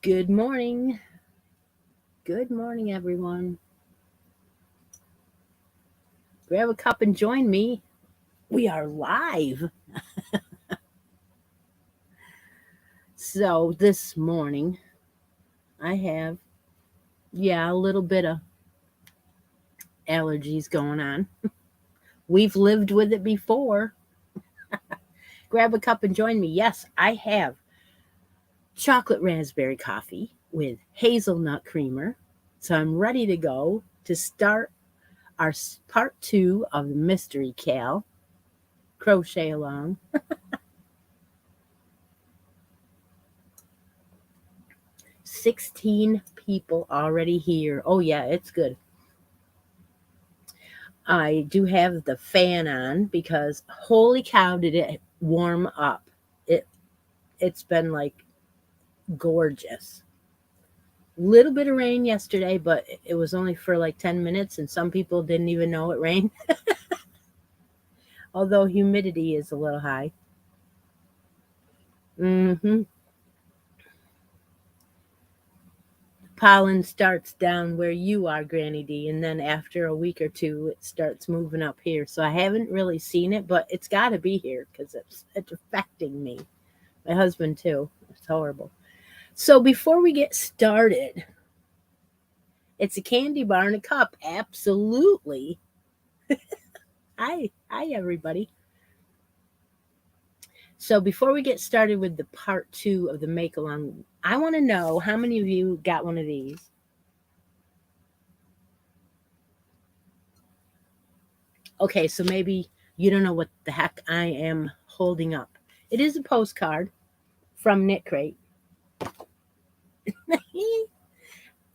Good morning. Good morning, everyone. Grab a cup and join me. We are live. So, this morning, I have, a little bit of allergies going on. We've lived with it before. Grab a cup and join me. Yes, I have chocolate raspberry coffee with hazelnut creamer. So, I'm ready to go to start our part two of the mystery Cal. Crochet along. 16 people already here. Oh, yeah, it's good. I do have the fan on because holy cow, did it warm up. It it's been like gorgeous. Little bit of rain yesterday, but it was only for like 10 minutes and some people didn't even know it rained. Although humidity is a little high. Mhm. Pollen starts down where you are, Granny D, and then after a week or two, it starts moving up here. So I haven't really seen it, but it's got to be here because it's affecting me. My husband too. It's horrible. So before we get started, it's a candy bar and a cup. Absolutely. Hi, everybody. So before we get started with the part two of the make along, I want to know how many of you got one of these. Okay, so maybe you don't know what the heck I am holding up. It is a postcard from Knit Crate.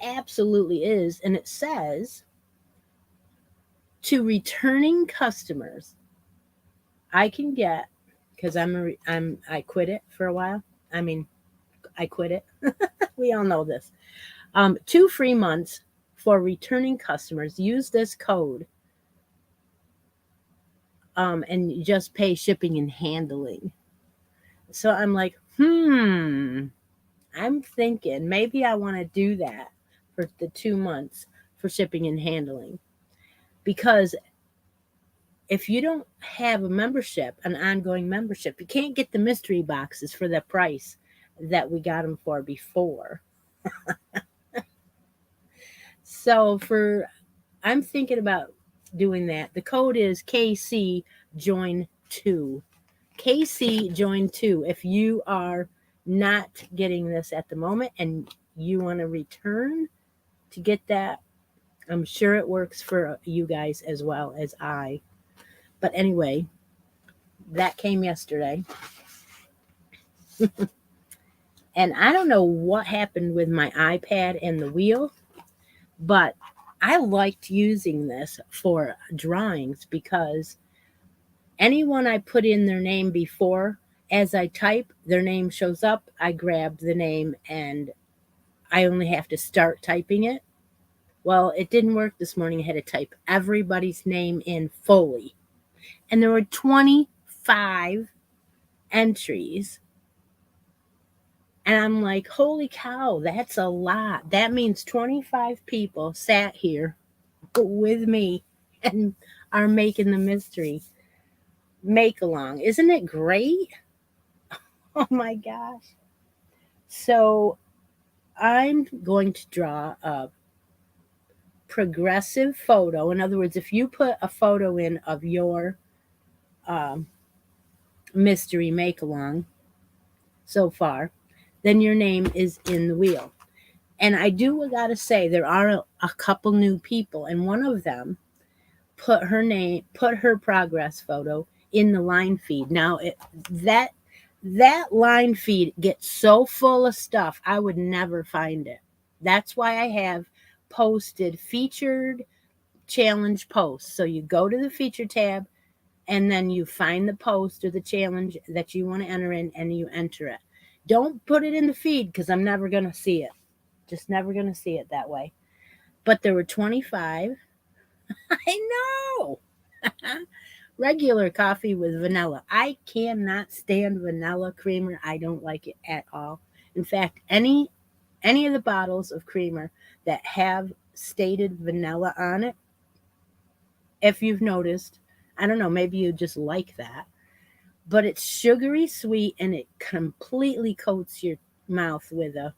Absolutely is. And it says, to returning customers, I can get, because I quit it for a while. I mean, I quit it. We all know this. 2 free months for returning customers. Use this code, and you just pay shipping and handling. So I'm like, I'm thinking maybe I want to do that for the 2 months for shipping and handling. Because if you don't have a membership, an ongoing membership, you can't get the mystery boxes for the price that we got them for before. So I'm thinking about doing that. The code is KC join 2. KC join 2. If you are not getting this at the moment and you want to return to get that, I'm sure it works for you guys as well as I. But anyway, that came yesterday. And I don't know what happened with my iPad and the wheel, but I liked using this for drawings because anyone I put in their name before, as I type, their name shows up. I grab the name and I only have to start typing it. Well, it didn't work this morning. I had to type everybody's name in fully. And there were 25 entries. And I'm like, holy cow, that's a lot. That means 25 people sat here with me and are making the mystery make along. Isn't it great? Oh my gosh. So I'm going to draw a progressive photo. In other words, if you put a photo in of your um, mystery make along so far, then your name is in the wheel. And I do gotta say, there are a couple new people, and one of them put her progress photo in the line feed. Now, that line feed gets so full of stuff, I would never find it. That's why I have posted featured challenge posts. So you go to the feature tab and then you find the post or the challenge that you want to enter in and you enter it. Don't put it in the feed because I'm never going to see it. Just never going to see it that way. But there were 25. I know. Regular coffee with vanilla. I cannot stand vanilla creamer. I don't like it at all. In fact, any any of the bottles of creamer that have stated vanilla on it, if you've noticed, I don't know, maybe you just like that, but it's sugary sweet and it completely coats your mouth with a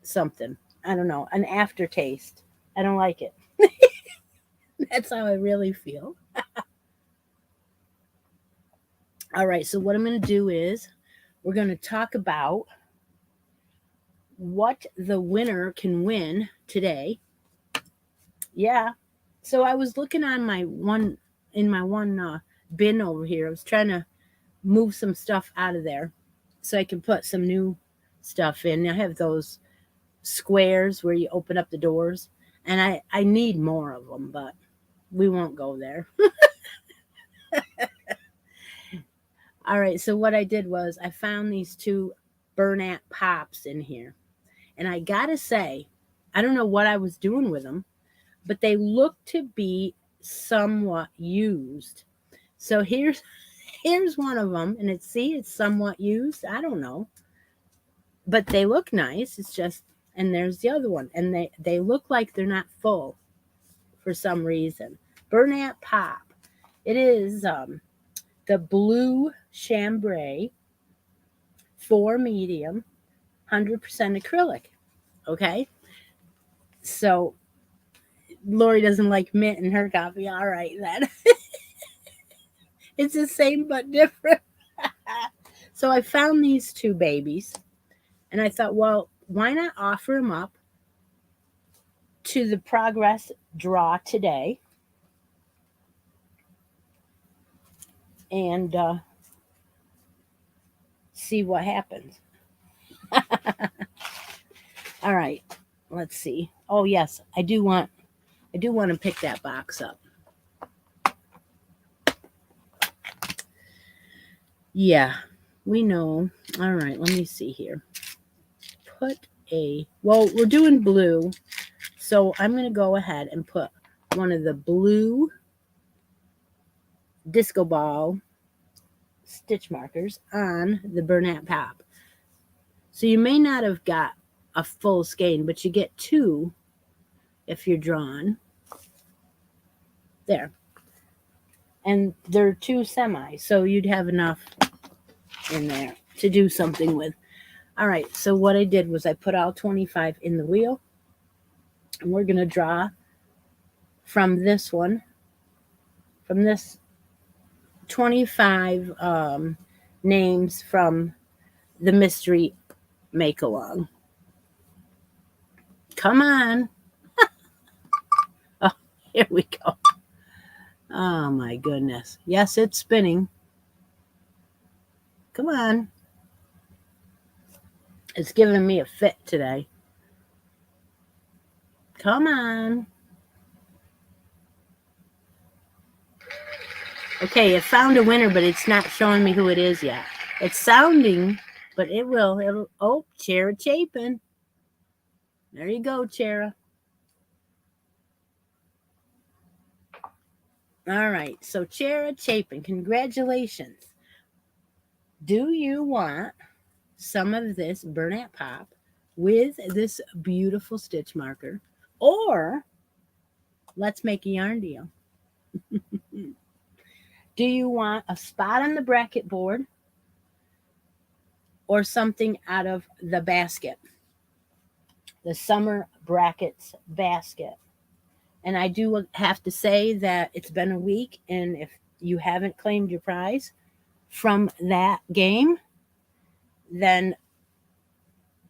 something. I don't know, an aftertaste. I don't like it. That's how I really feel. All right, so what I'm going to do is we're going to talk about what the winner can win today. Yeah. So I was looking on my one bin over here. I was trying to move some stuff out of there so I can put some new stuff in. I have those squares where you open up the doors, and I need more of them, but we won't go there. All right, so what I did was I found these two Bernat Pops in here. And I gotta say, I don't know what I was doing with them, but they look to be somewhat used. So here's one of them, and it's somewhat used. I don't know, but they look nice. It's just, and there's the other one, and they look like they're not full for some reason. Bernat Pop. It is the blue chambray, 4 medium, 100% acrylic. Okay, so Lori doesn't like mint in her coffee. All right, then. It's the same but different. So I found these two babies, and I thought, well, why not offer them up to the progress draw today? And see what happens. All right, let's see. Oh yes, I do want to pick that box up. Yeah, we know. All right, let me see here. Well, we're doing blue, so I'm going to go ahead and put one of the blue disco ball stitch markers on the Bernat Pop. So you may not have got a full skein, but you get 2 if you're drawn. There. And they're 2 semi, so you'd have enough in there to do something with. All right, so what I did was I put all 25 in the wheel, and we're going to draw from this one, from this 25 names from the mystery make-along. Come on. Oh, here we go. Oh, my goodness. Yes, it's spinning. Come on. It's giving me a fit today. Come on. Okay, it found a winner, but it's not showing me who it is yet. It's sounding, but it will. Oh, Chera Chapin. There you go, Chera. All right, so Chera Chapin, congratulations. Do you want some of this Bernat Pop with this beautiful stitch marker, or let's make a yarn deal? Do you want a spot on the bracket board or something out of the basket, the summer brackets basket? And I do have to say that it's been a week, and if you haven't claimed your prize from that game, then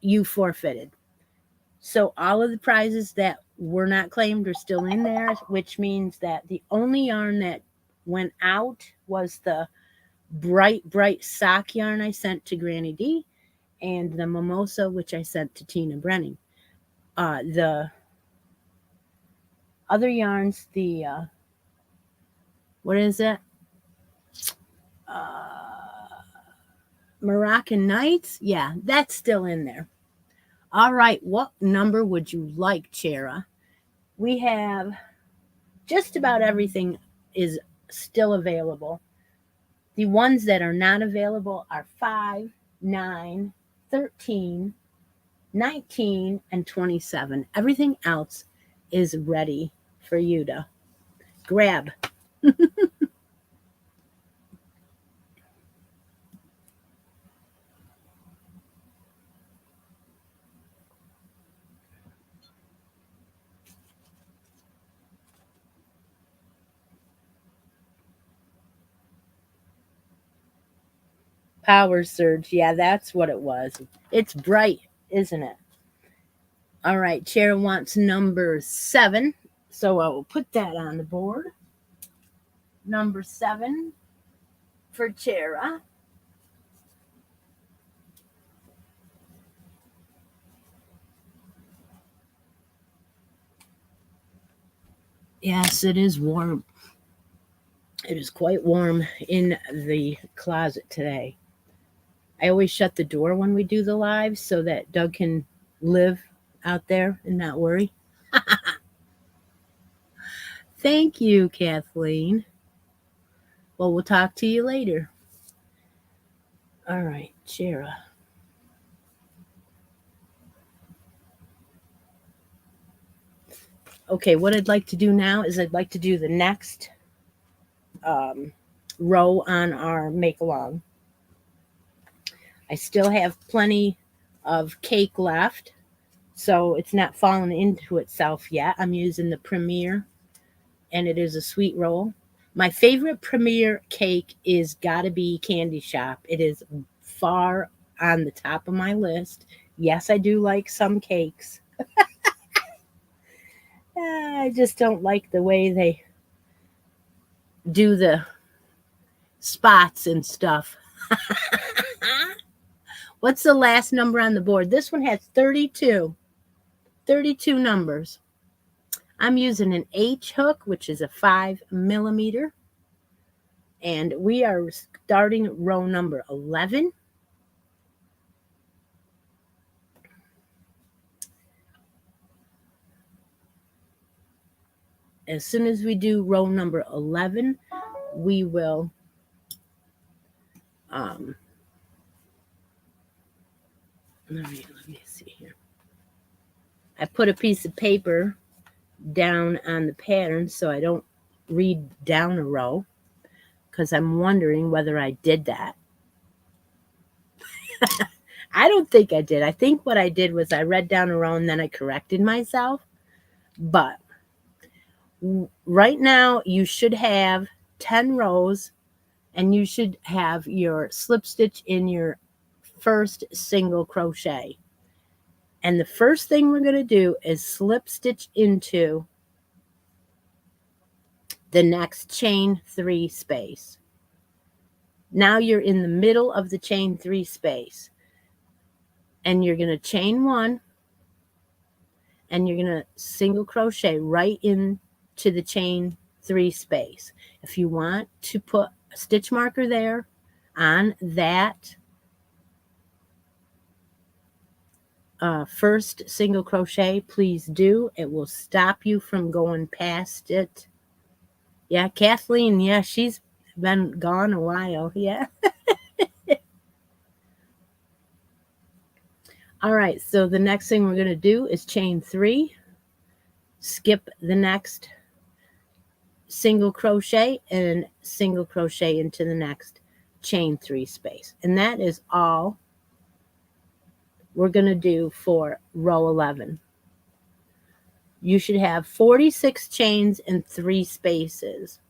you forfeited. So all of the prizes that were not claimed are still in there, which means that the only yarn that went out was the bright sock yarn I sent to Granny D, and the mimosa, which I sent to Tina Brenning. The other yarns, the what is it? Moroccan Nights? Yeah, that's still in there. All right, what number would you like, Chera? We have just about everything is still available. The ones that are not available are 5, 9, 13, 19, and 27. Everything else is ready for you to grab. Power surge. Yeah, that's what it was. It's bright, isn't it? All right, Chair wants number 7. So I will put that on the board. Number 7 for Chera. Yes, it is warm. It is quite warm in the closet today. I always shut the door when we do the live so that Doug can live out there and not worry. Thank you, Kathleen. Well, we'll talk to you later. All right, Chera. Okay, what I'd like to do now is I'd like to do the next row on our make along. I still have plenty of cake left, so it's not fallen into itself yet. I'm using the Premier, and it is a sweet roll. My favorite Premier cake is gotta be Candy Shop. It is far on the top of my list. Yes, I do like some cakes. I just don't like the way they do the spots and stuff. What's the last number on the board? This one has 32. 32 numbers. I'm using an H hook, which is a 5mm. And we are starting row number 11. As soon as we do row number 11, we will let me see here. I put a piece of paper down on the pattern so I don't read down a row, because I'm wondering whether I did that. I don't think I did. I think what I did was I read down a row and then I corrected myself. But right now you should have 10 rows and you should have your slip stitch in your first single crochet. And the first thing we're going to do is slip stitch into the next chain 3 space. Now you're in the middle of the chain 3 space, and you're going to chain 1, and you're going to single crochet right into the chain 3 space. If you want to put a stitch marker there on that first single crochet, please do. It will stop you from going past it. Yeah, Kathleen, yeah, she's been gone a while. Yeah. All right, so the next thing we're going to do is chain 3, skip the next single crochet, and single crochet into the next chain 3 space. And that is all we're going to do for row 11. You should have 46 chains and 3 spaces.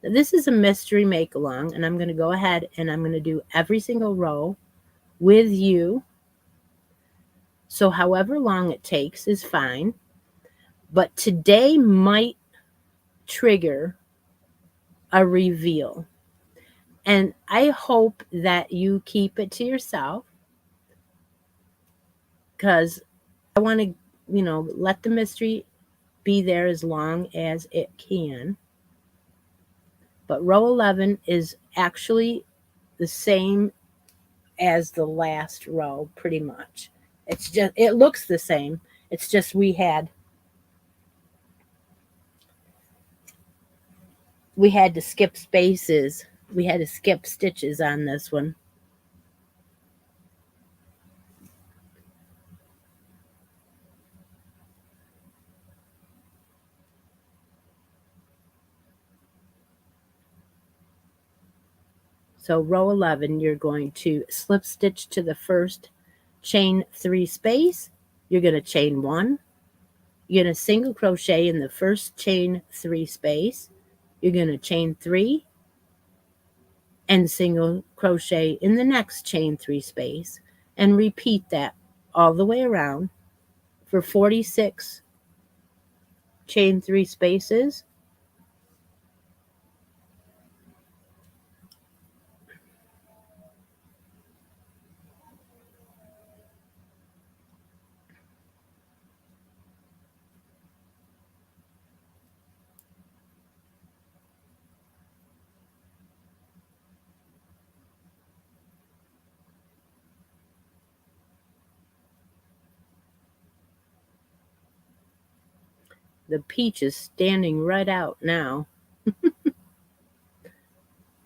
Now, this is a mystery make along, and I'm going to go ahead and I'm going to do every single row with you. So however long it takes is fine. But today might trigger a reveal. And I hope that you keep it to yourself, because I want to, let the mystery be there as long as it can. But row 11 is actually the same as the last row, pretty much. It looks the same. It's just we had to skip spaces. We had to skip stitches on this one. So row 11, you're going to slip stitch to the first chain 3 space. You're going to chain 1. You're going to single crochet in the first chain 3 space. You're going to chain 3 and single crochet in the next chain 3 space, and repeat that all the way around for 46 chain 3 spaces. The peach is standing right out now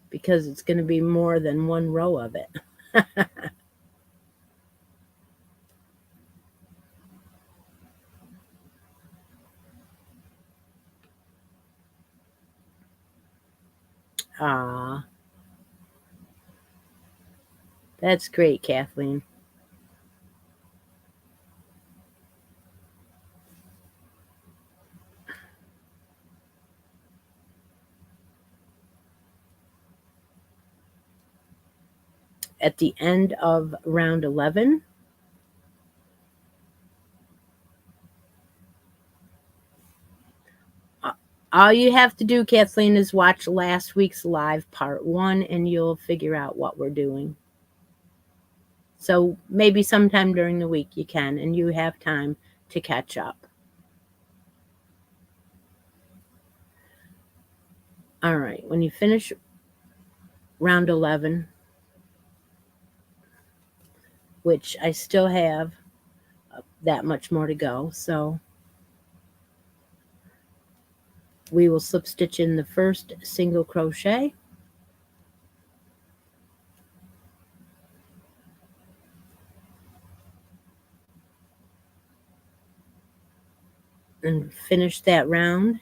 because it's going to be more than one row of it. Ah, that's great, Kathleen. At the end of round 11, all you have to do, Kathleen, is watch last week's live part 1 and you'll figure out what we're doing. So maybe sometime during the week you can, and you have time to catch up. All right, when you finish round 11, which I still have that much more to go, so we will slip stitch in the first single crochet, and finish that round.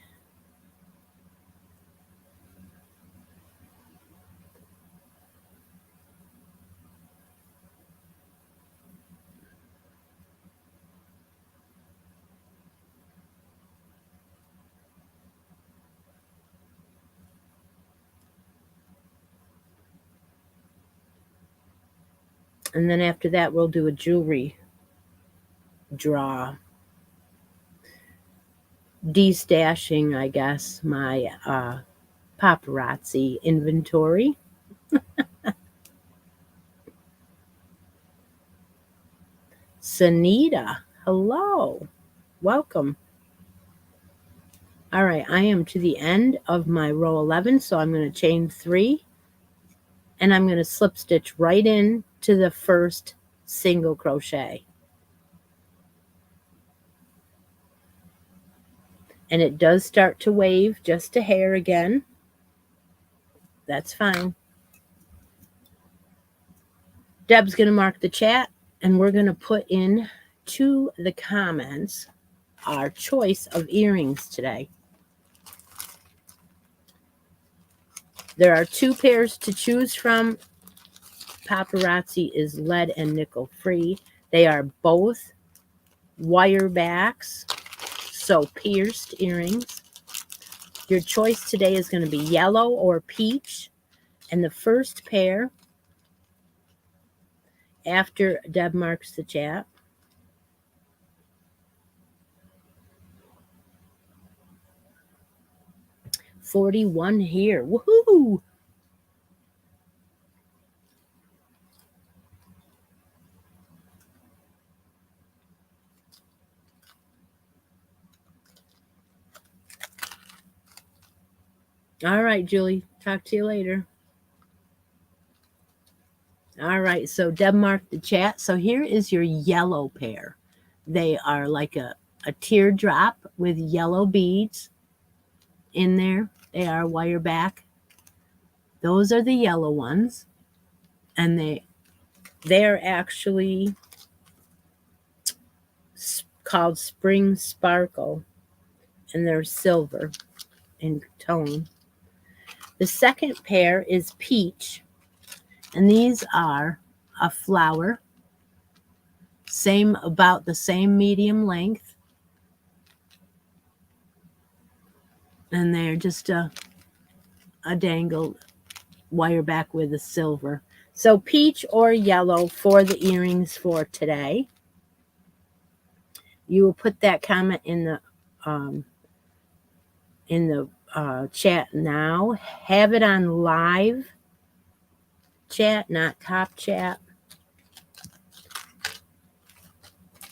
And then after that, we'll do a jewelry draw. Destashing, I guess, my paparazzi inventory. Sanita, hello. Welcome. All right, I am to the end of my row 11, so I'm going to chain 3, and I'm going to slip stitch right in to the first single crochet. And it does start to wave just a hair again. That's fine. Deb's going to mark the chat, and we're going to put in to the comments our choice of earrings today. There are 2 pairs to choose from. Paparazzi is lead and nickel free. They are both wire backs, so pierced earrings. Your choice today is going to be yellow or peach. And the first pair, after Deb marks the chat, $41 here. Woohoo! All right, Julie. Talk to you later. All right, so Deb marked the chat. So here is your yellow pair. They are like a teardrop with yellow beads in there. They are wire back. Those are the yellow ones. And they're actually called Spring Sparkle, and they're silver in tone. The second pair is peach, And these are a flower, about the same medium length. And they're just a dangled wire back with a silver. So peach or yellow for the earrings for today. You will put that comment in the chat now. Have it on live chat, not top chat.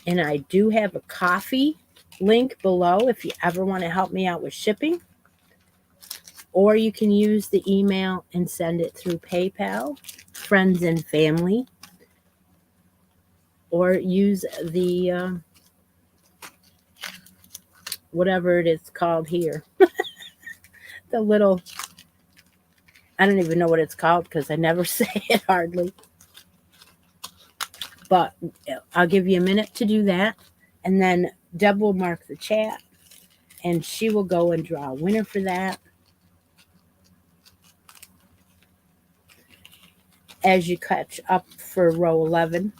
And I do have a coffee link below if you ever want to help me out with shipping. Or you can use the email and send it through PayPal, friends and family. Or use the whatever it is called here. The little, I don't even know what it's called because I never say it hardly. But I'll give you a minute to do that. And then Deb will mark the chat. And she will go and draw a winner for that. As you catch up for row 11.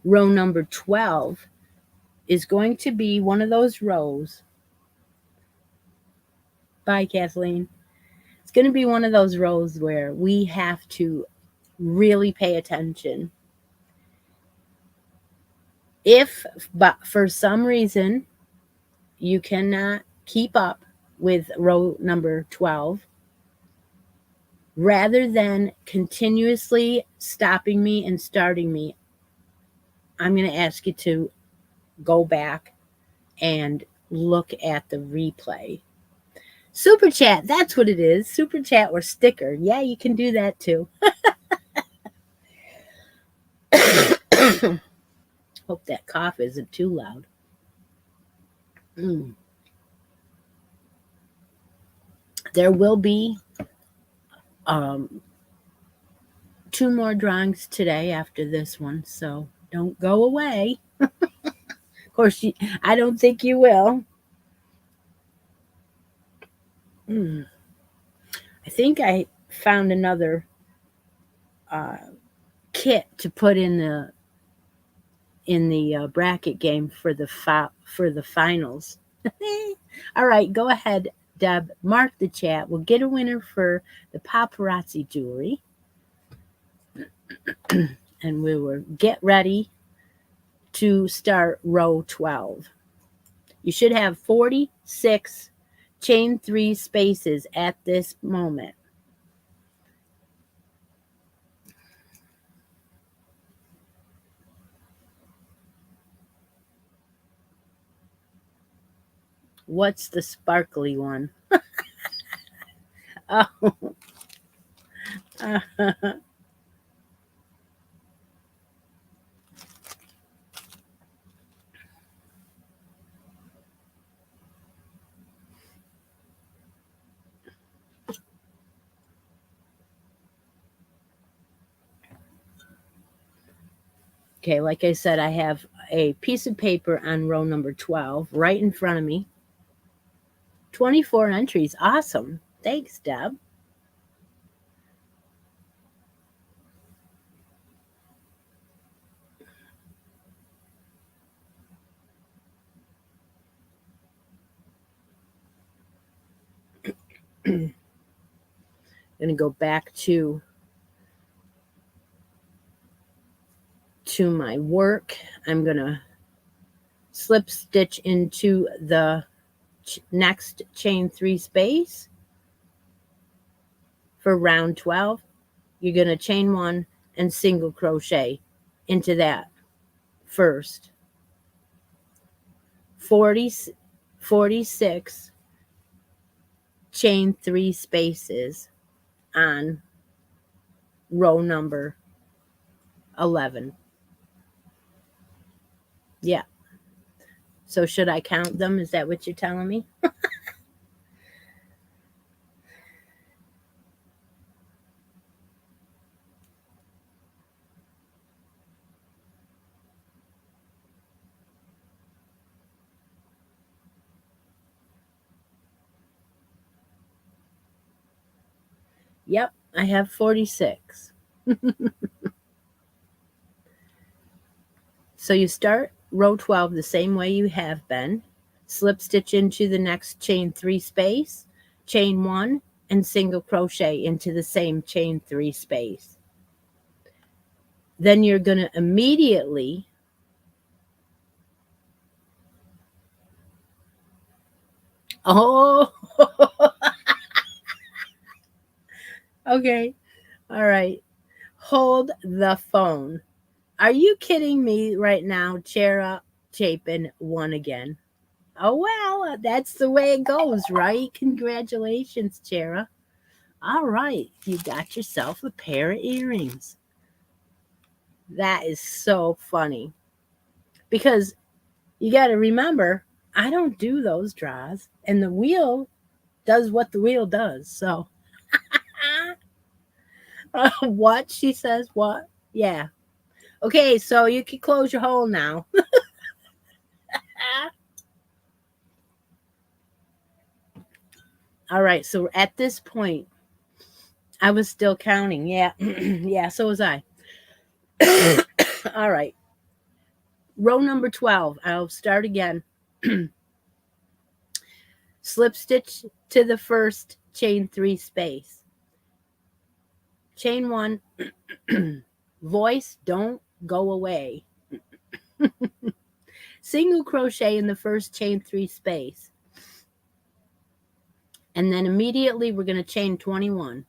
Row number 12 is going to be one of those rows. Bye, Kathleen. It's going to be one of those rows where we have to really pay attention. If, but for some reason, you cannot keep up with row number 12, rather than continuously stopping me and starting me, I'm going to ask you to go back and look at the replay. Super chat, that's what it is. Super chat or sticker. Yeah, you can do that too. Hope that cough isn't too loud. There will be 2 more drawings today after this one, so don't go away. Of course, I don't think you will. I think I found another kit to put in the bracket game for the finals. All right, go ahead, Deb. Mark the chat. We'll get a winner for the paparazzi jewelry. And we will get ready to start row 12. You should have 46 chain 3 spaces at this moment. What's the sparkly one? Oh. Okay, like I said, I have a piece of paper on row number 12 right in front of me. 24 entries. Awesome. Thanks, Deb. I'm going to go back to my work. I'm going to slip stitch into the next chain 3 space for round 12. You're going to chain 1 and single crochet into that first. 46 chain 3 spaces on row number 11. Yeah. So should I count them? Is that what you're telling me? Yep, I have 46. So you start row 12 the same way you have been. Slip stitch into the next chain 3 space, chain 1, and single crochet into the same chain 3 space. Then you're going to immediately oh okay, all right, hold the phone. Are you kidding me right now? Chera Chapin won again. Oh well, that's the way it goes, right? Congratulations, Chera. All right, you got yourself a pair of earrings. That is so funny because you got to remember, I don't do those draws, and the wheel does what the wheel does. So, what? She says, what? Yeah. Okay, so you can close your hole now. All right, so at this point, I was still counting. Yeah, yeah, so was I. All right, row number 12. I'll start again. Slip stitch to the first chain 3 space. Chain 1, voice, don't go away. Single crochet in the first chain 3 space. And then immediately we're going to chain 21.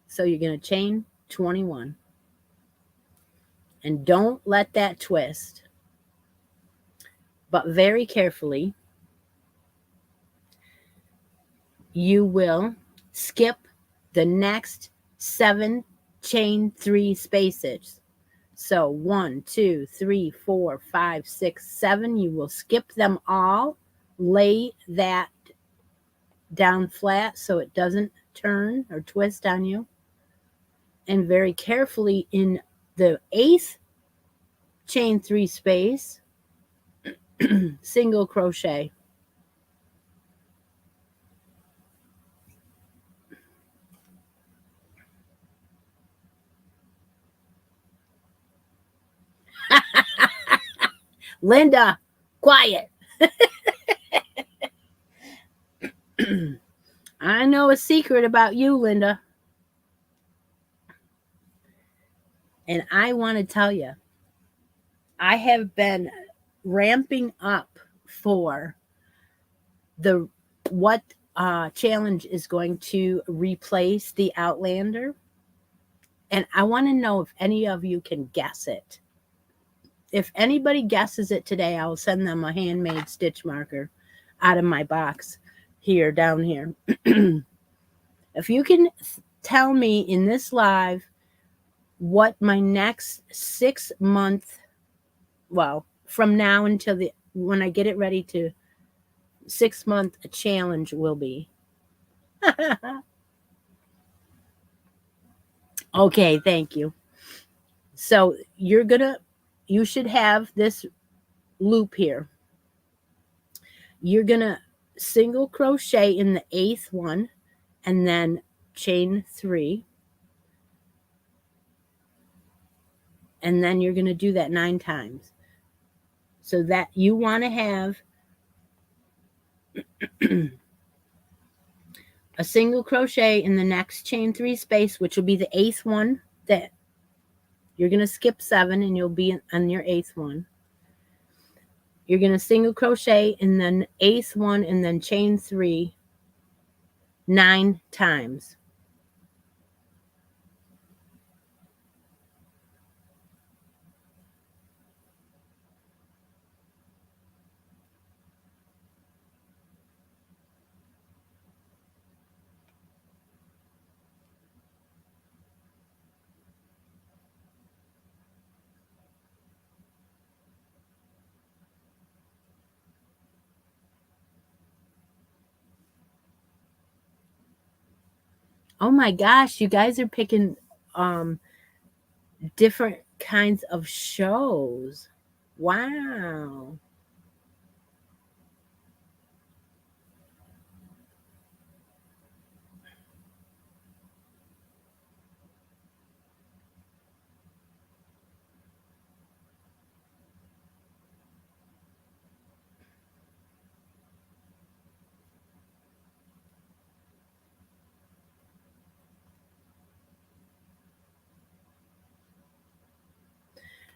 So you're going to chain 21. And don't let that twist. But very carefully, you will skip the next 7 chain 3 spaces. So 1, 2, 3, 4, 5, 6, 7. You will skip them all. Lay that down flat so it doesn't turn or twist on you. And very carefully in the 8th chain 3 space, single crochet. Linda, quiet. I know a secret about you, Linda. And I want to tell you, I have been ramping up for the what challenge is going to replace the Outlander. And I want to know if any of you can guess it. If anybody guesses it today, I'll send them a handmade stitch marker out of my box here, down here. If you can tell me in this live what my next 6 month, well, from now until when I get it ready to 6 month challenge will be. Okay, thank you. So you should have this loop here. You're gonna single crochet in the 8th one and then chain 3. And then you're gonna do that 9 times. So that you want to have a single crochet in the next chain 3 space, which will be the 8th one. That you're going to skip 7 and you'll be on your 8th one. You're going to single crochet in the 8th one and then chain 3 9 times. Oh my gosh, you guys are picking different kinds of shows. Wow.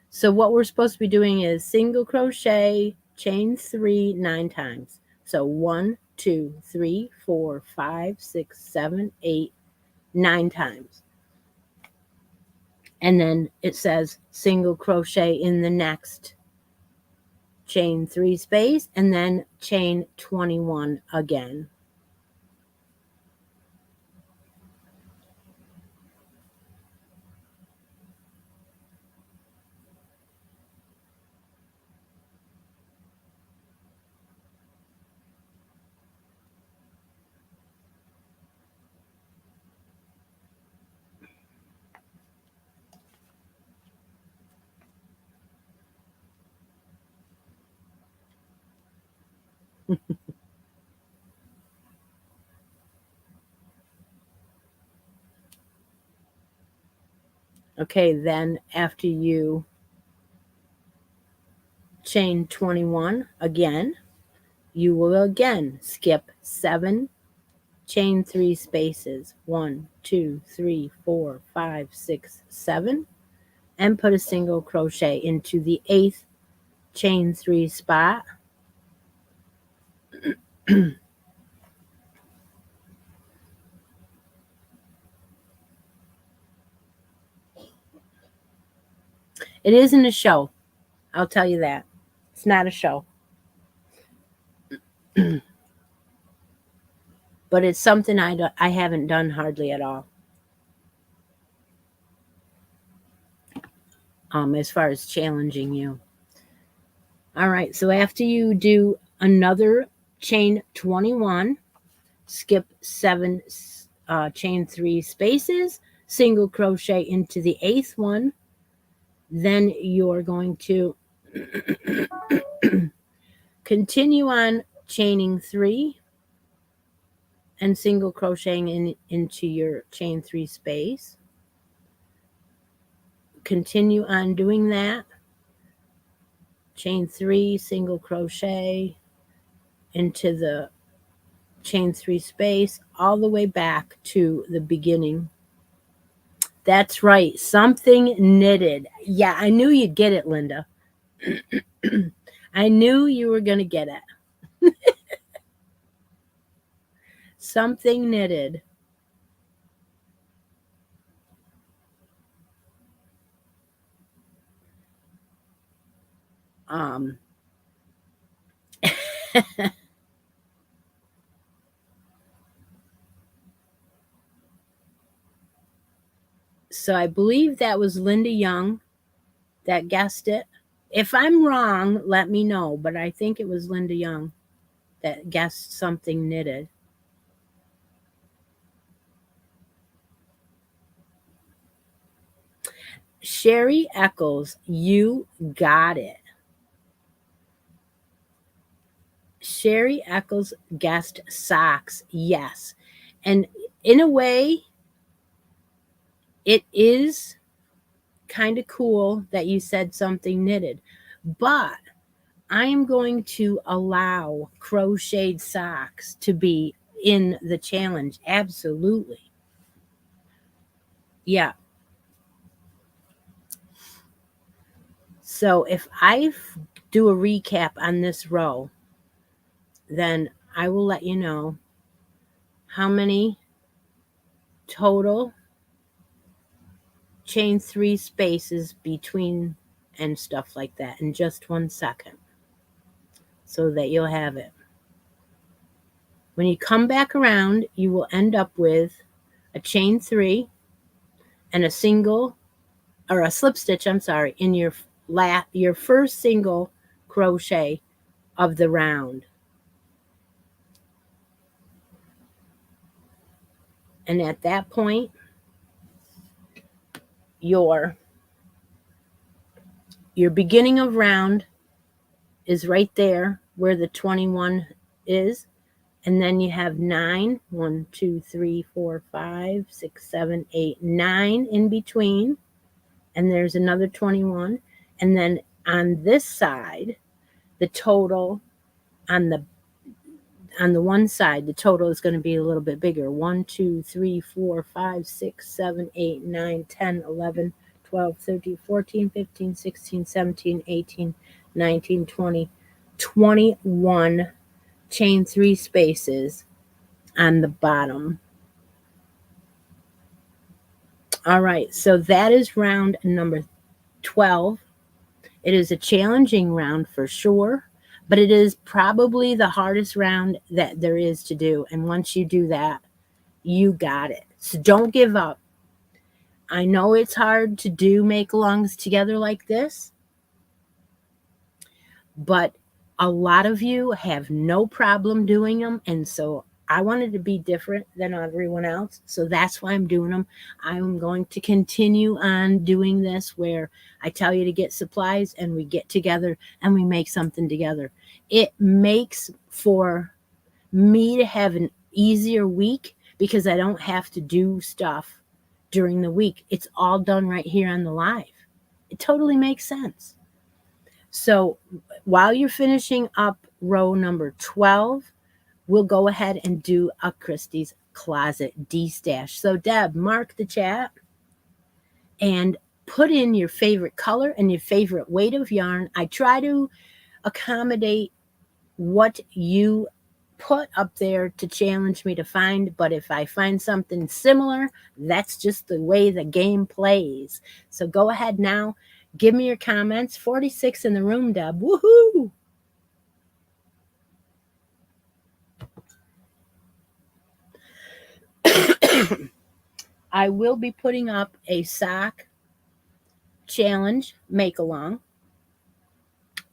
So what we're supposed to be doing is single crochet, chain 3 9 times. So 1, 2, 3, 4, 5, 6, 7, 8, 9 times. And then it says single crochet in the next chain 3 space, and then chain 21 again. Okay, then after you chain 21 again, you will again skip 7, chain 3 spaces, 1, 2, 3, 4, 5, 6, 7, and put a single crochet into the 8th chain 3 spot. It isn't a show, I'll tell you that. It's not a show. But it's something I haven't done hardly at all. As far as challenging you. All right, so after you do another chain 21, skip 7 chain 3 spaces, single crochet into the 8th one, then you're going to continue on chaining 3 and single crocheting into your chain 3 space. Continue on doing that. Chain 3, single crochet into the chain 3 space, all the way back to the beginning. That's right, something knitted. Yeah, I knew you'd get it, Linda. I knew you were going to get it. Something knitted. So I believe that was Linda Young that guessed it. If I'm wrong, let me know, but I think it was Linda Young that guessed something knitted. Sherry Eccles, you got it. Sherry Eccles guessed socks, yes. And in a way, it is kind of cool that you said something knitted, but I am going to allow crocheted socks to be in the challenge. Absolutely. Yeah. So if I do a recap on this row, then I will let you know how many total chain 3 spaces between and stuff like that in just 1 second, so that you'll have it. When you come back around, you will end up with a chain 3 and a single, or a slip stitch, I'm sorry, in your first single crochet of the round. And at that point, your beginning of round is right there where the 21 is. And then you have 9, 1, 2, 3, 4, 5, 6, 7, 8, 9 in between. And there's another 21. And then on this side, the total on the one side, the total is going to be a little bit bigger. 1, 2, 3, 4, 5, 6, 7, 8, 9, 10, 11, 12, 13, 14, 15, 16, 17, 18, 19, 20, 21 chain 3 spaces on the bottom. All right, so that is round number 12. It is a challenging round for sure, but it is probably the hardest round that there is to do. And once you do that, you got it. So don't give up. I know it's hard to do make-alongs together like this, but a lot of you have no problem doing them. And so I wanted to be different than everyone else. So that's why I'm doing them. I'm going to continue on doing this where I tell you to get supplies and we get together and we make something together. It makes for me to have an easier week because I don't have to do stuff during the week. It's all done right here on the live. It totally makes sense. So while you're finishing up row number 12, we'll go ahead and do a Christie's Closet D-stash. So Deb, mark the chat and put in your favorite color and your favorite weight of yarn. I try to accommodate what you put up there to challenge me to find, but if I find something similar, that's just the way the game plays. So go ahead now, give me your comments. 46 in the room, Deb. Woohoo! I will be putting up a sock challenge make along.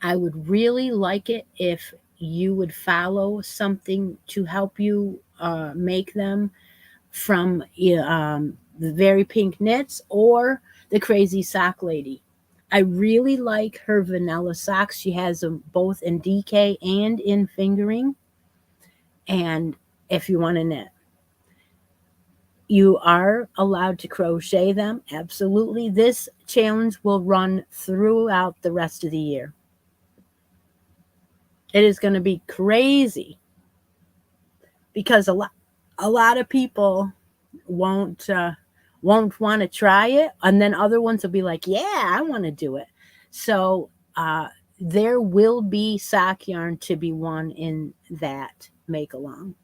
I would really like it if you would follow something to help you make them from the Very Pink Knits or the Crazy Sock Lady. I really like her vanilla socks. She has them both in DK and in fingering. And if you want to knit, you are allowed to crochet them. Absolutely. This challenge will run throughout the rest of the year. It is going to be crazy because a lot of people won't want to try it, and then other ones will be like, yeah, I want to do it. So there will be sock yarn to be won in that make along.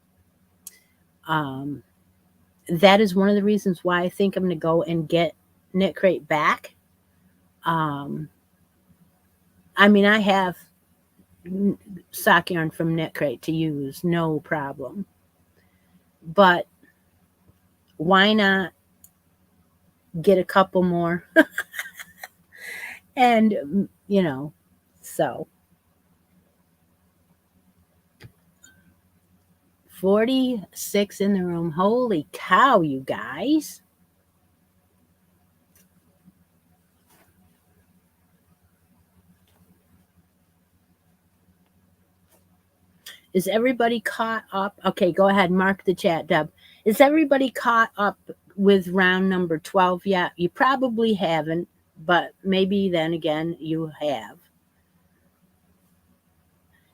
That is one of the reasons why I think I'm going to go and get Knit Crate back. I mean, I have sock yarn from Knit Crate to use, no problem. But why not get a couple more? And, so 46 in the room. Holy cow, you guys. Is everybody caught up? Okay, go ahead. Mark the chat, Deb. Is everybody caught up with round number 12 yet? You probably haven't, but maybe then again you have.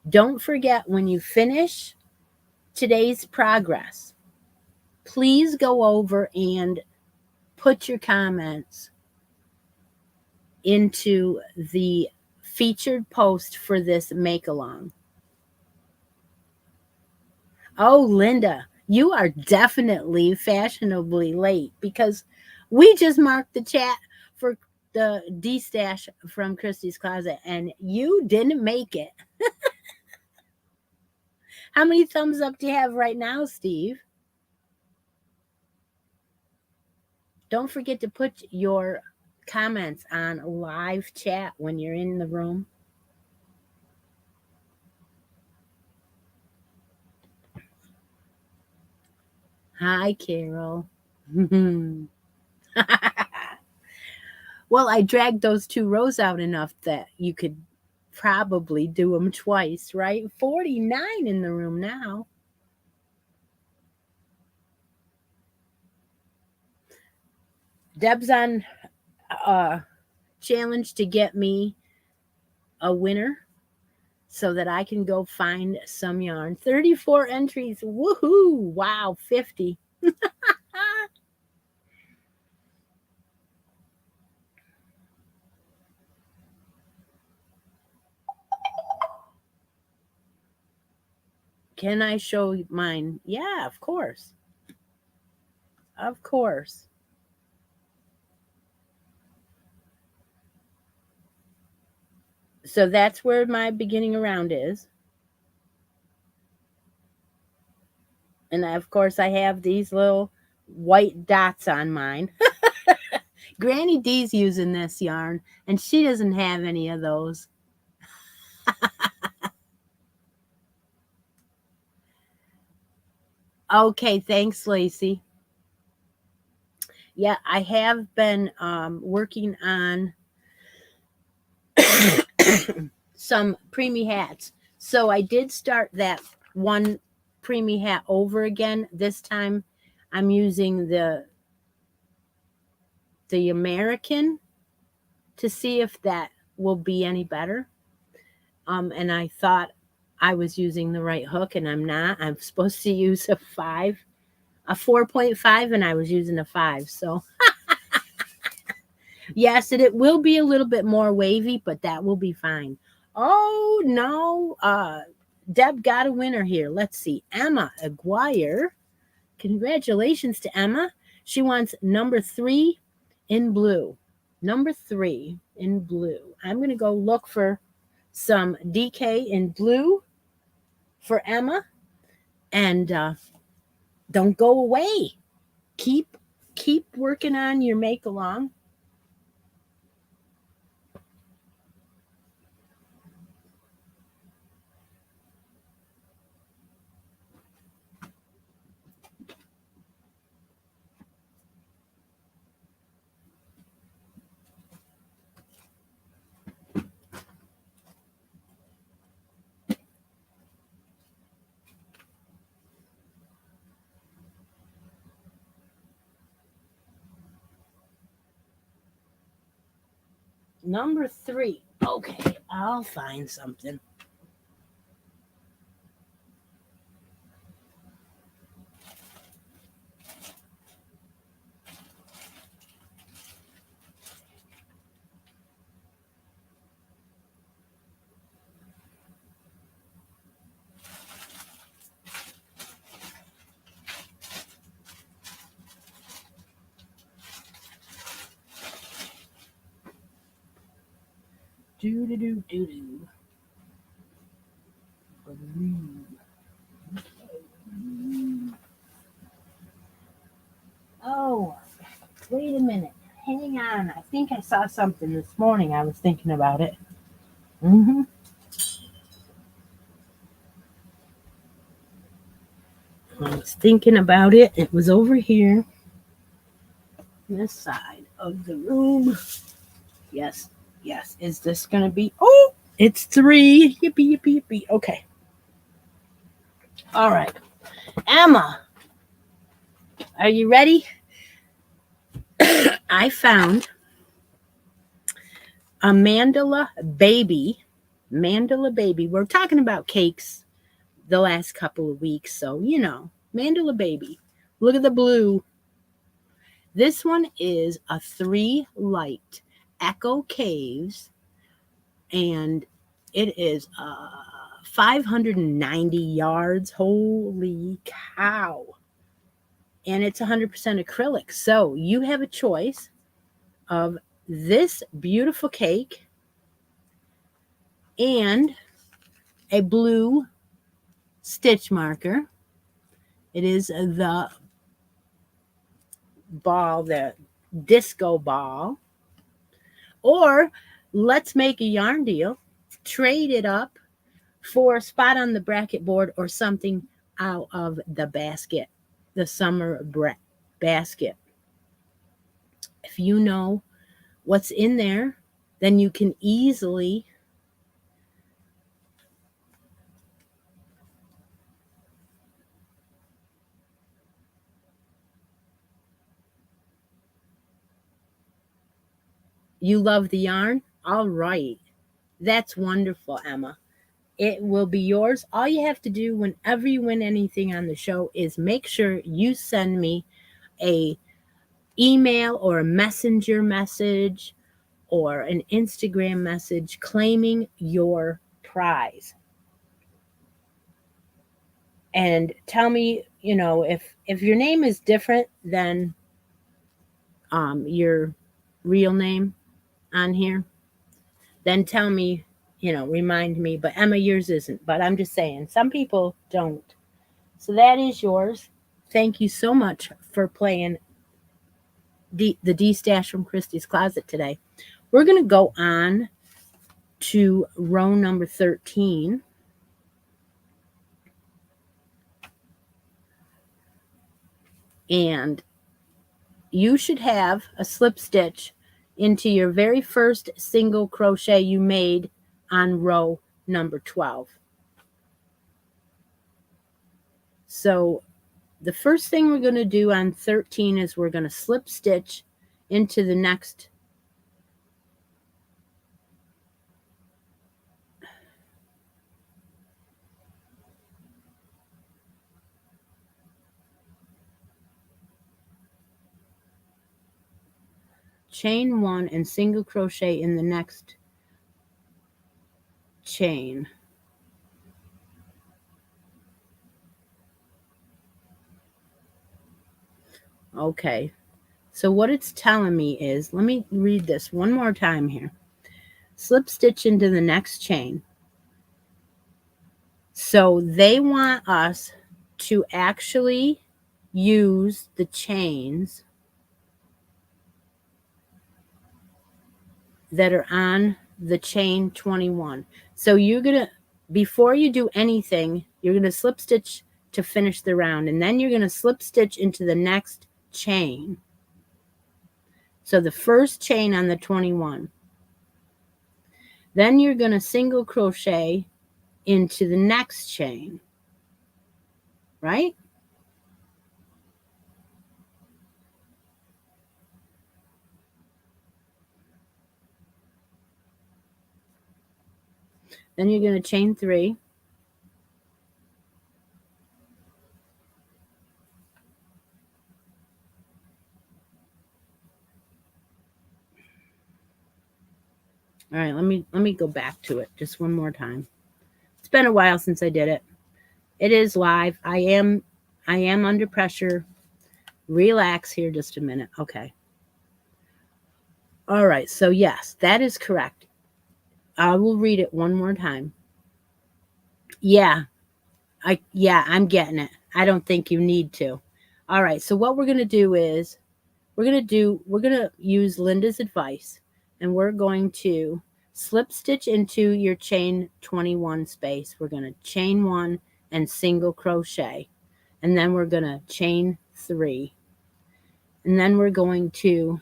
Don't forget when you finish today's progress, please go over and put your comments into the featured post for this make along. Oh, Linda, you are definitely fashionably late because we just marked the chat for the D-stash from Christie's Closet and you didn't make it. How many thumbs up do you have right now, Steve? Don't forget to put your comments on live chat when you're in the room. Hi, Carol. Well, I dragged those 2 rows out enough that you could probably do them twice, right? 49 in the room now. Deb's on challenge to get me a winner so that I can go find some yarn. 34 entries. Woohoo! Wow, 50. Can I show mine? Yeah, of course. Of course. So that's where my beginning around is. And of course, I have these little white dots on mine. Granny D's using this yarn, and she doesn't have any of those. Okay, thanks, Lacey. Yeah, I have been working on some preemie hats. So I did start that one preemie hat over again. This time I'm using the American to see if that will be any better. And I thought I was using the right hook, and I'm not. I'm supposed to use a 4.5, and I was using a 5. So yes, it will be a little bit more wavy, but that will be fine. Oh no, Deb got a winner here. Let's see, Emma Aguirre. Congratulations to Emma. She wants number 3 in blue. Number 3 in blue. I'm going to go look for some DK in blue for Emma. And don't go away. Keep working on your make along. Number 3. Okay, I'll find something. Do do do do do. Oh, wait a minute. Hang on. I think I saw something this morning. I was thinking about it. Mm-hmm. I was thinking about it. It was over here, this side of the room. Yes, yes. Is this going to be? Oh, it's 3. Yippee, yippee, yippee. Okay. All right. Emma, are you ready? I found a mandala baby. Mandala baby. We're talking about cakes the last couple of weeks, so mandala baby. Look at the blue. This one is a 3 light Echo Caves, and it is 590 yards. Holy cow. And it's 100% acrylic. So you have a choice of this beautiful cake and a blue stitch marker. It is the ball, the disco ball. Or let's make a yarn deal, trade it up for a spot on the bracket board or something out of the basket. the summer basket. If you know what's in there, then you can easily you love the yarn? All right. That's wonderful, Emma. It will be yours. All you have to do whenever you win anything on the show is make sure you send me a email or a messenger message or an Instagram message claiming your prize. And tell me, if your name is different than your real name on here, then tell me, remind me. But Emma, yours isn't. But I'm just saying, some people don't. So that is yours. Thank you so much for playing the D-Stash from Christi's Closet today. We're going to go on to row number 13. And you should have a slip stitch into your very first single crochet you made on row number 12. So the first thing we're going to do on 13 is we're going to slip stitch into the next chain 1 and single crochet in the next chain. Okay, so what it's telling me is, let me read this one more time here. Slip stitch into the next chain. So they want us to actually use the chains that are on the chain 21. So you're going to, before you do anything, you're going to slip stitch to finish the round, and then you're going to slip stitch into the next chain. So the first chain on the 21. Then you're going to single crochet into the next chain, right? Then you're going to chain 3. All right, let me go back to it just one more time. It's been a while since I did it. It is live. I am under pressure. Relax here just a minute. Okay. All right, so yes, that is correct. I will read it one more time. Yeah, I'm getting it. I don't think you need to. All right, so what we're going to do is we're going to use Linda's advice, and we're going to slip stitch into your chain 21 space. We're going to chain 1 and single crochet, and then we're going to chain 3. And then we're going to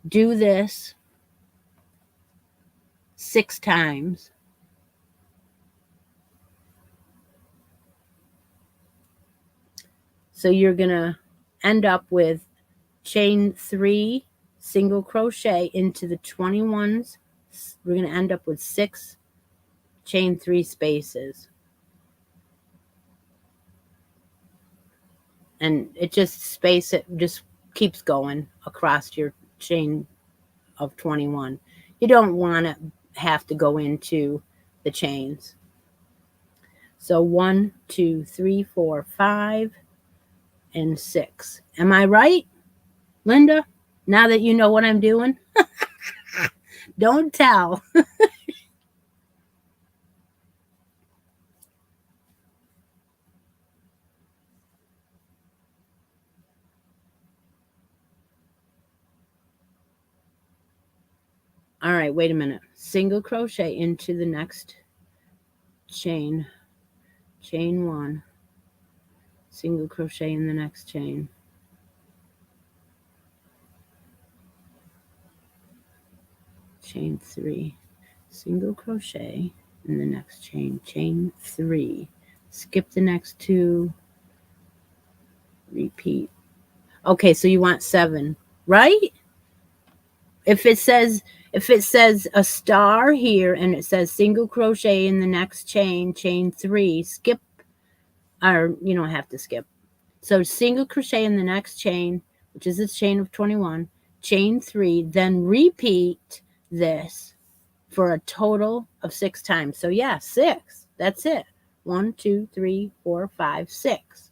do this 6 times. So you're going to end up with chain 3, single crochet into the 21s. We're going to end up with 6 chain 3 spaces. And it just keeps going across your chain of 21. You don't want to have to go into the chains. So 1, 2, 3, 4, 5, and 6. Am I right, Linda? Now that you know what I'm doing? Don't tell. All right, wait a minute. Single crochet into the next chain. Chain 1. single crochet in the next chain, chain 3, single crochet in the next chain, chain 3, skip the next 2, repeat. Okay, so you want 7, right? If it says a star here and it says single crochet in the next chain, chain 3, skip, or you don't have to skip. So single crochet in the next chain, which is a chain of 21, chain 3, then repeat this for a total of 6 times. So yeah, 6. That's it. 1, 2, 3, 4, 5, 6.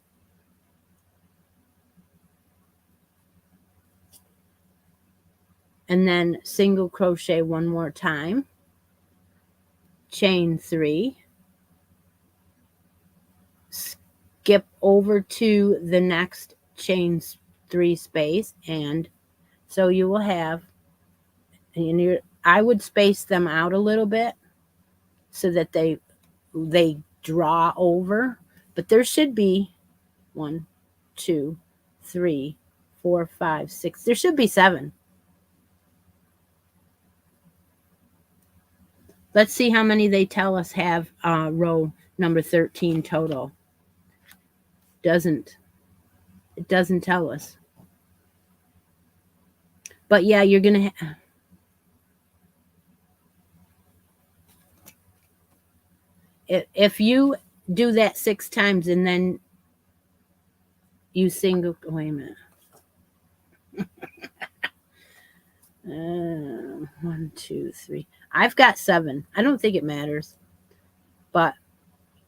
And then single crochet one more time, chain 3, skip over to the next chain 3 space, and so you will have, and I would space them out a little bit so that they draw over, but there should be 1, 2, 3, 4, 5, 6. There should be 7. Let's see how many they tell us have row number 13 total. It doesn't tell us. But yeah, you're going to if you do that 6 times and then you single, wait a minute. 1, 2, 3. I've got 7. I don't think it matters. But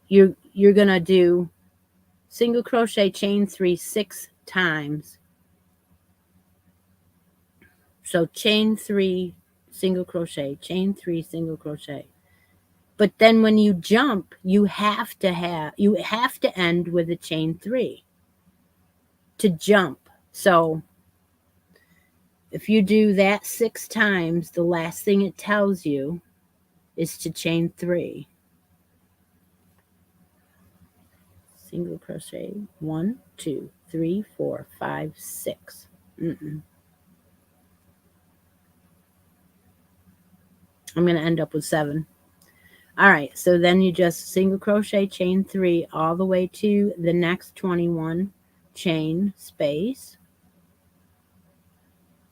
you're going to do single crochet, chain 3 6 times. So chain 3, single crochet, chain 3, single crochet. But then when you jump, you have to end with a chain 3 to jump. So if you do that 6 times, the last thing it tells you is to chain 3. Single crochet, 1, 2, 3, 4, 5, 6. I'm going to end up with 7. All right, so then you just single crochet, chain 3 all the way to the next 21 chain space.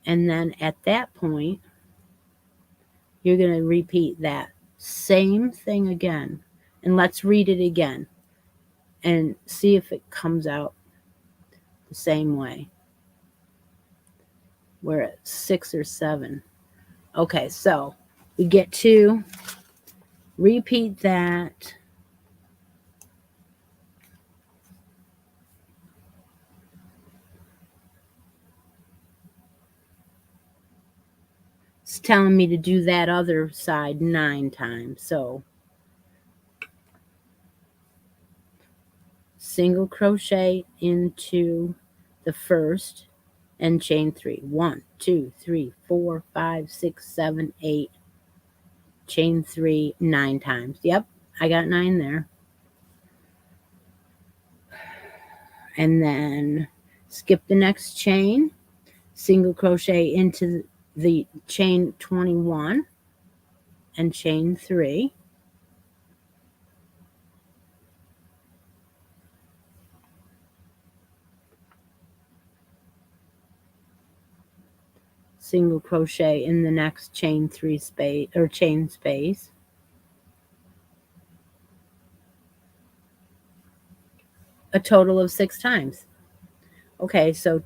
And then at that point, you're going to repeat that same thing again. And let's read it again and see if it comes out the same way. We're at 6 or 7. Okay, so we get to repeat that. It's telling me to do that other side 9 times. So single crochet into the first and chain 3. 1, 2, 3, 4, 5, 6, 7, 8. Chain 3 9 times. Yep, I got 9 there. And then skip the next chain, single crochet into the chain 21 and chain 3. Single crochet in the next chain 3 space or chain space. A total of 6 times. Okay, so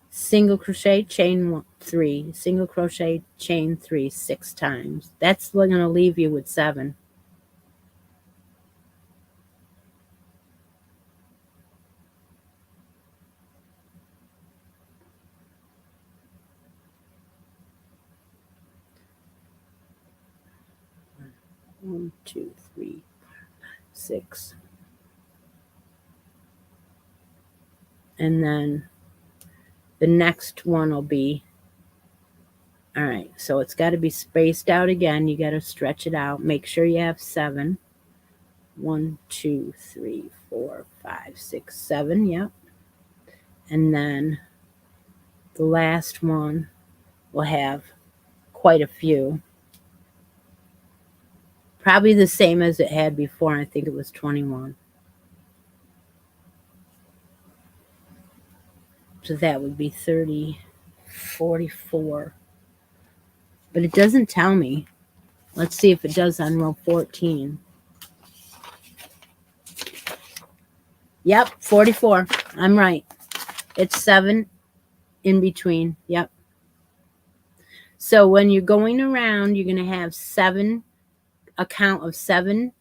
single crochet, chain 3, single crochet, chain 3 6 times. That's going to leave you with 7. One, 2, 3, 6. And then the next one will be, all right, so it's got to be spaced out again. You got to stretch it out. Make sure you have 7. 1, 2, 3, 4, 5, 6, 7. Yep. And then the last one will have quite a few. Probably the same as it had before. I think it was 21. So that would be 30, 44. But it doesn't tell me. Let's see if it does on row 14. Yep, 44. I'm right. It's 7 in between. Yep. So when you're going around, you're going to have a count of 7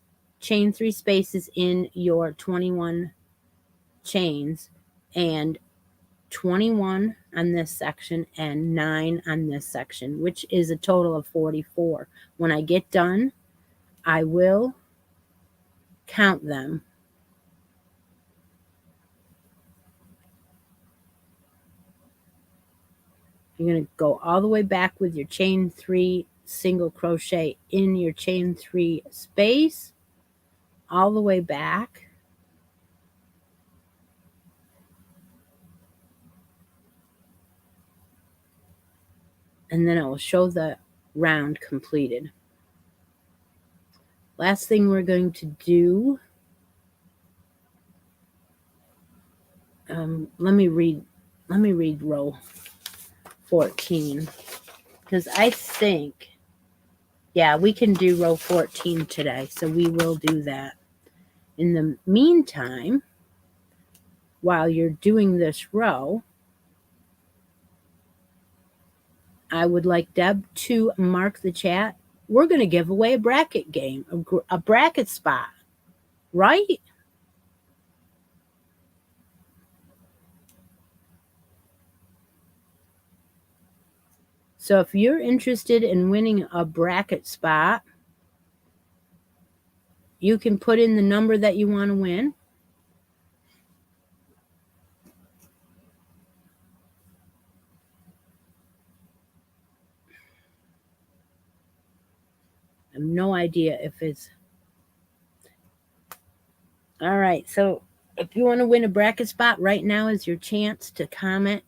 chain 3 spaces in your 21 chains, and 21 on this section and 9 on this section, which is a total of 44. When I get done, I will count them. You're going to go all the way back with your chain 3 single crochet in your chain 3 space, all the way back. And then I will show the round completed. Last thing we're going to do, let me read row 14, because I think, yeah, we can do row 14 today, so we will do that. In the meantime, while you're doing this row, I would like Deb to mark the chat. We're going to give away a bracket game, a bracket spot, right? So if you're interested in winning a bracket spot, you can put in the number that you want to win. I have no idea if it's... All right, so if you want to win a bracket spot, right now is your chance to comment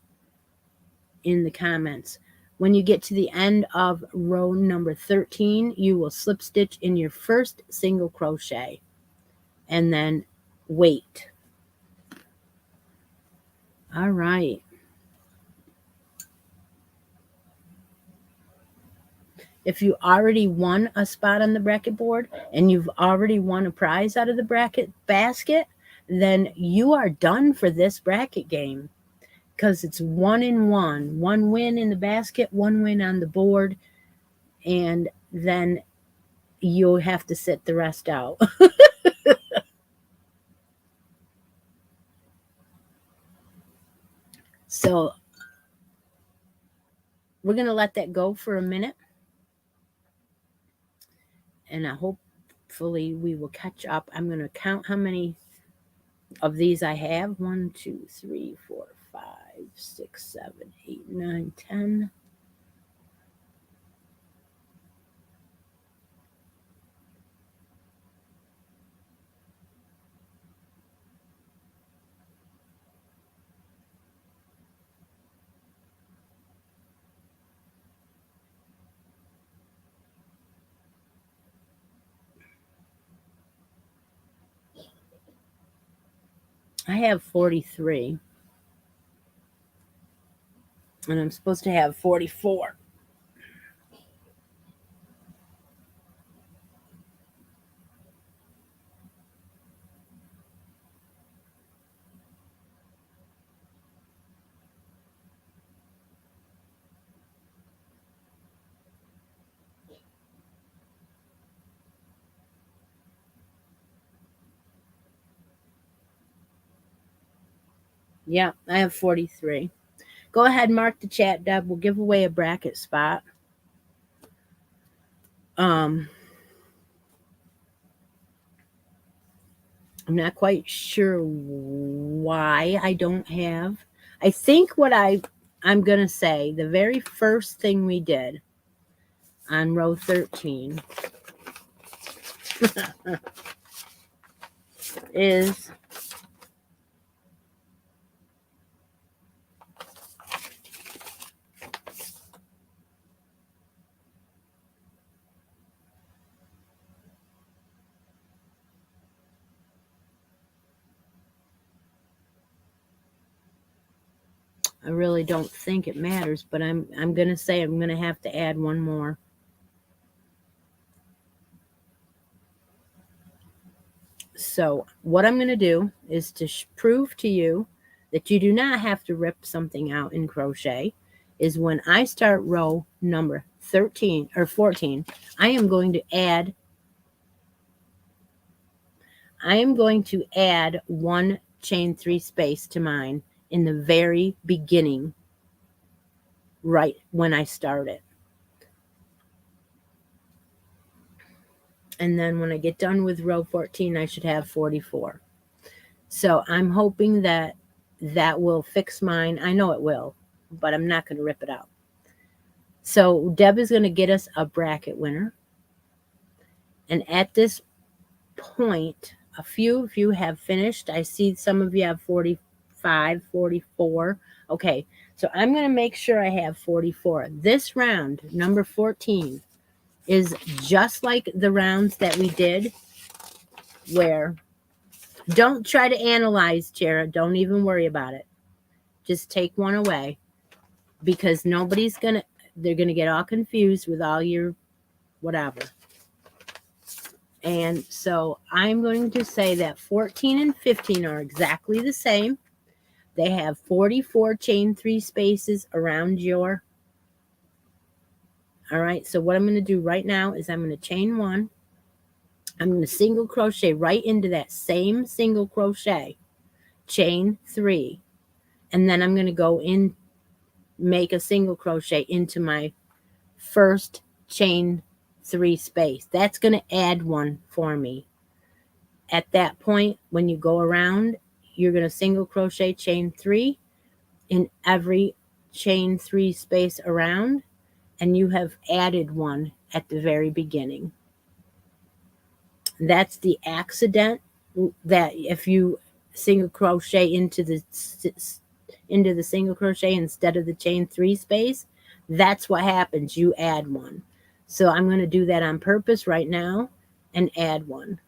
in the comments. When you get to the end of row number 13, you will slip stitch in your first single crochet and then wait. All right. If you already won a spot on the bracket board and you've already won a prize out of the bracket basket, then you are done for this bracket game, because it's 1 and 1. 1 win in the basket, 1 win on the board, and then you'll have to sit the rest out. So we're going to let that go for a minute, and hopefully we will catch up. I'm going to count how many of these I have. 1, 2, 3, 4, 5, 6, 7, 8, 9, 10. I have 43. And I'm supposed to have 44. Yeah, I have 43. Go ahead and mark the chat, Deb. We'll give away a bracket spot. I'm not quite sure why I don't have. I think what I'm going to say, the very first thing we did on row 13 is I really don't think it matters, but I'm going to say I'm going to have to add one more. So what I'm going to do is to prove to you that you do not have to rip something out in crochet, is when I start row number 13 or 14, I am going to add one chain 3 space to mine in the very beginning, right when I start it. And then when I get done with row 14, I should have 44. So I'm hoping that will fix mine. I know it will, but I'm not going to rip it out. So Deb is going to get us a bracket winner. And at this point, a few of you have finished. I see some of you have 45, 44. Okay, so I'm going to make sure I have 44. This round, number 14, is just like the rounds that we did, where don't try to analyze, Chara. Don't even worry about it. Just take one away, because they're going to get all confused with all your whatever. And so I'm going to say that 14 and 15 are exactly the same. They have 44 chain 3 spaces around your. All right, so what I'm going to do right now is I'm going to chain 1. I'm going to single crochet right into that same single crochet, chain 3, and then I'm going to go in, make a single crochet into my first chain 3 space. That's going to add one for me. At that point, when you go around, you're going to single crochet chain 3 in every chain 3 space around, and you have added one at the very beginning. That's the accident, that if you single crochet into the single crochet instead of the chain 3 space, that's what happens. You add one. So I'm going to do that on purpose right now and add one.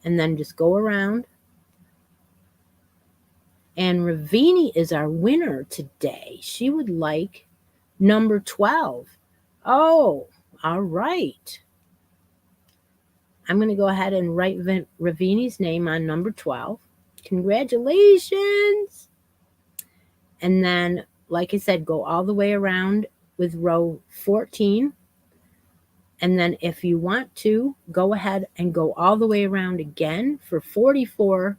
And then just go around. And Ravini is our winner today. She would like number 12. Oh, all right. I'm going to go ahead and write Ravini's name on number 12. Congratulations. And then, like I said, go all the way around with row 14. And then if you want to, go ahead and go all the way around again for 44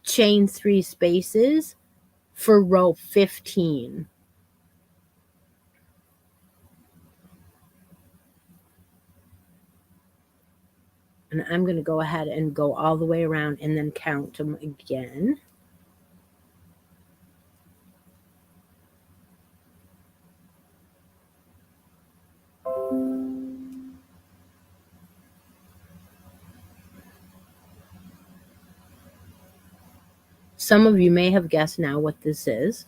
chain 3 spaces for row 15. And I'm going to go ahead and go all the way around and then count them again. Some of you may have guessed now what this is.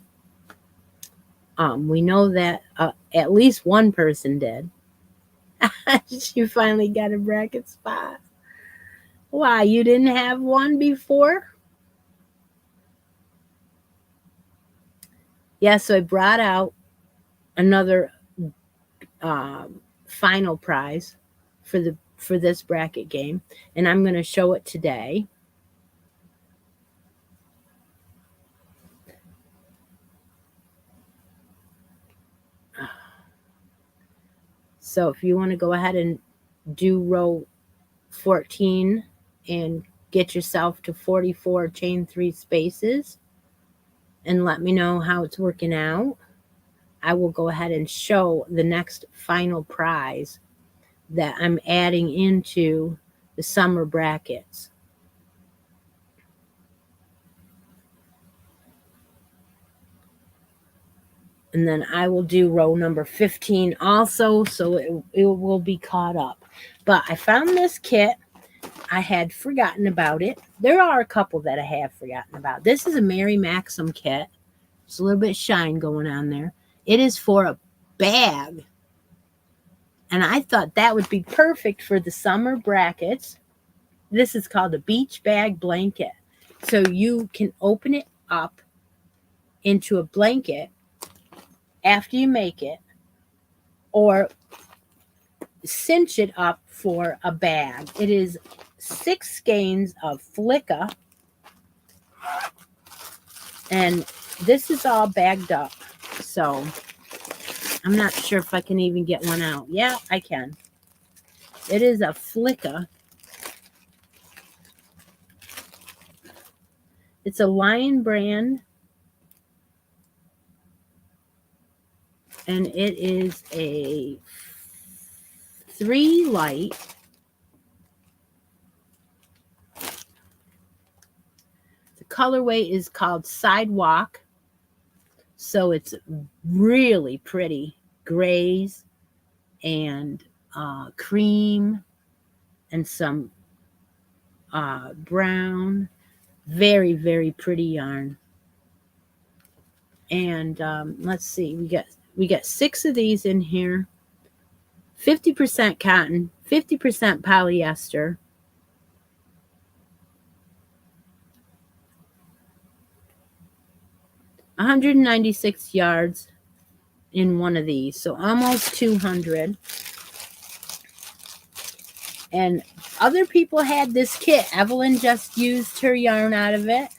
We know that at least one person did. She finally got a bracket spot. Why, you didn't have one before? Yeah, so I brought out another final prize for this bracket game, and I'm going to show it today. So if you want to go ahead and do row 14 and get yourself to 44 chain 3 spaces and let me know how it's working out, I will go ahead and show the next final prize that I'm adding into the summer brackets. And then I will do row number 15 also, so it will be caught up. But I found this kit. I had forgotten about it. There are a couple that I have forgotten about. This is a Mary Maxim kit. There's a little bit of shine going on there. It is for a bag. And I thought that would be perfect for the summer brackets. This is called a beach bag blanket. So you can open it up into a blanket after you make it, or cinch it up for a bag. It is 6 skeins of flicka, and this is all bagged up. So I'm not sure if I can even get one out. Yeah, I can. It is a flicka. It's a Lion brand, and it is a 3 light. The colorway is called Sidewalk, so it's really pretty grays and cream and some brown. Very, very pretty yarn. And let's see, we got 6 of these in here. 50% cotton, 50% polyester. $196 yards in one of these, so almost 200. And other people had this kit. Evelyn just used her yarn out of it.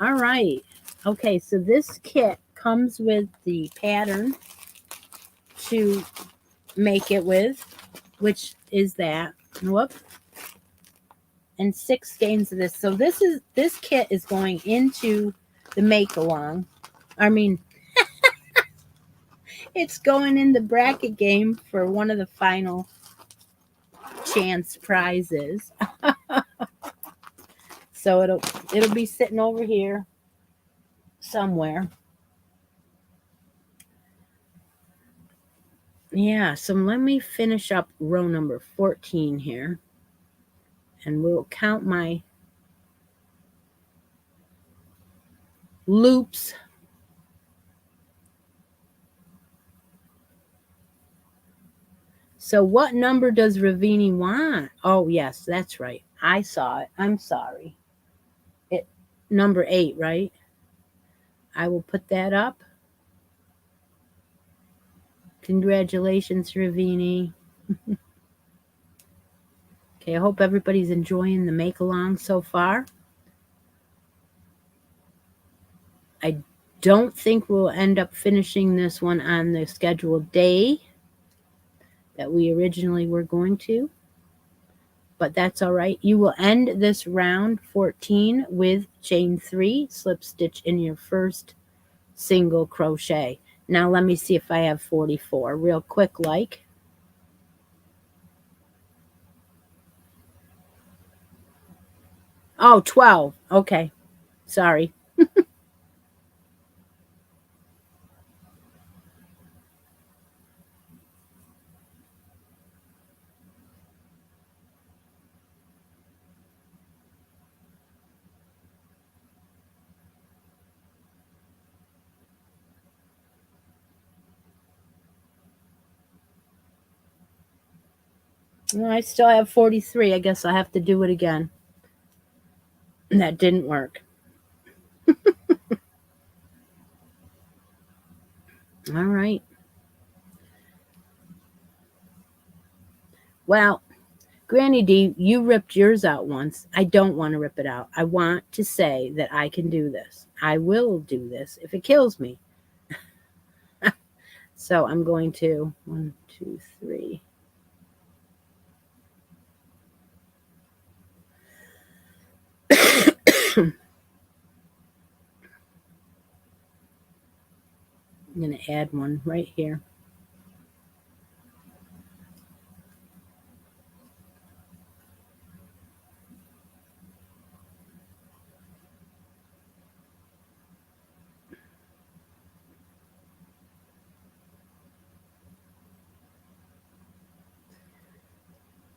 All right. Okay, so this kit comes with the pattern to make it with, which is that. Whoop. And 6 skeins of this. So this kit is going into the make along. I mean, it's going in the bracket game for one of the final chance prizes. So it'll be sitting over here somewhere. Yeah, so let me finish up row number 14 here, and we'll count my loops. So what number does Ravini want? Oh, yes, that's right. I saw it. I'm sorry. Number 8, right? I will put that up. Congratulations, Ravini. Okay, I hope everybody's enjoying the make-along so far. I don't think we'll end up finishing this one on the scheduled day that we originally were going to, but that's all right. You will end this round 14 with chain 3, slip stitch in your first single crochet. Now let me see if I have 44 real quick like. Oh, 12. Okay. Sorry. I still have 43. I guess I have to do it again. That didn't work. All right. Well, Granny D, you ripped yours out once. I don't want to rip it out. I want to say that I can do this. I will do this if it kills me. So I'm going to 1, 2, 3. I'm going to add one right here.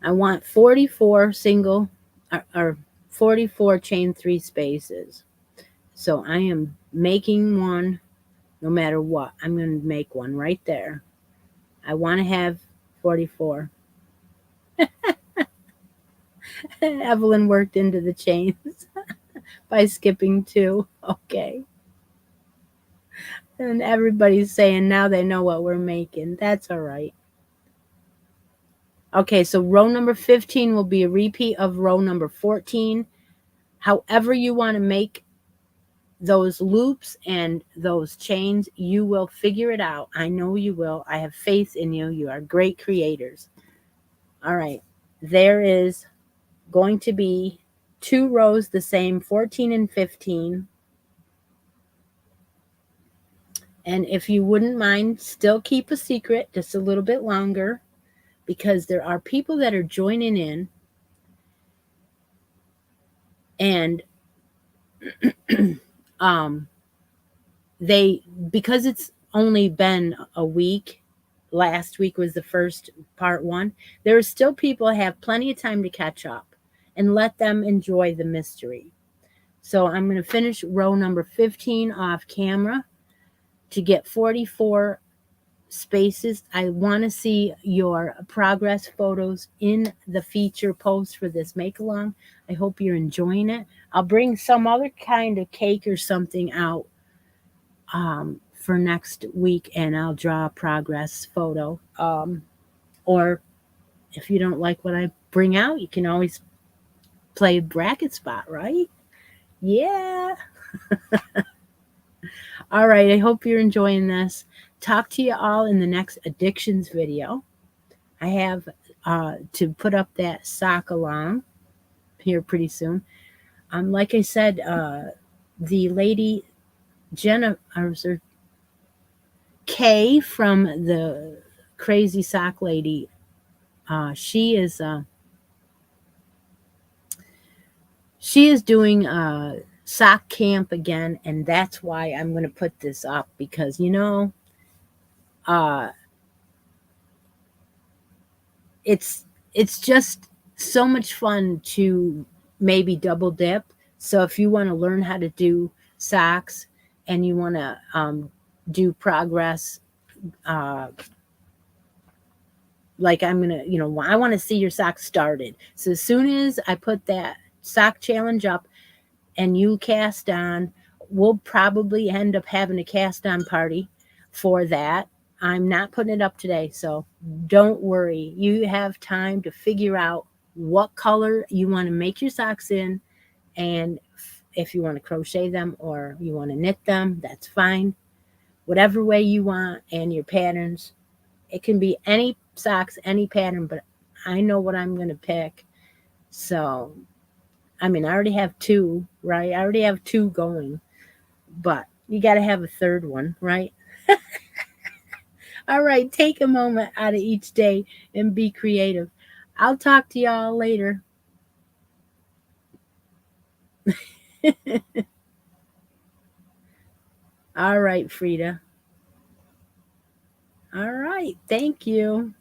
I want 44 single or 44 chain 3 spaces. So I am making one no matter what. I'm going to make one right there. I want to have 44. Evelyn worked into the chains by skipping 2. Okay. And everybody's saying now they know what we're making. That's all right. Okay, so row number 15 will be a repeat of row number 14. However you want to make those loops and those chains, you will figure it out. I know you will. I have faith in you. You are great creators. All right. There is going to be 2 rows the same, 14 and 15. And if you wouldn't mind, still keep a secret just a little bit longer, because there are people that are joining in, and they, because it's only been a week, last week was the first part 1, there are still people have plenty of time to catch up, and let them enjoy the mystery. So I'm going to finish row number 15 off camera to get 44 spaces. I want to see your progress photos in the feature post for this make along. I hope you're enjoying it. I'll bring some other kind of cake or something out for next week, and I'll draw a progress photo. Or if you don't like what I bring out, you can always play bracket spot, right? Yeah. All right. I hope you're enjoying this. Talk to you all in the next addictions video. I have to put up that sock along here pretty soon. Like I said, the lady Jenna, or Kay from the Crazy Sock Lady, she is doing sock camp again, and that's why I'm going to put this up, because it's just so much fun to maybe double dip. So if you want to learn how to do socks and you want to do progress, like I'm gonna, I want to see your socks started. So as soon as I put that sock challenge up and you cast on, we'll probably end up having a cast on party for that. I'm not putting it up today, so don't worry. You have time to figure out what color you want to make your socks in, and if you want to crochet them or you want to knit them, that's fine. Whatever way you want, and your patterns. It can be any socks, any pattern, but I know what I'm going to pick. So, I mean, I already have 2, right? I already have 2 going, but you got to have a third one, right? All right, take a moment out of each day and be creative. I'll talk to y'all later. All right, Frida. All right, thank you.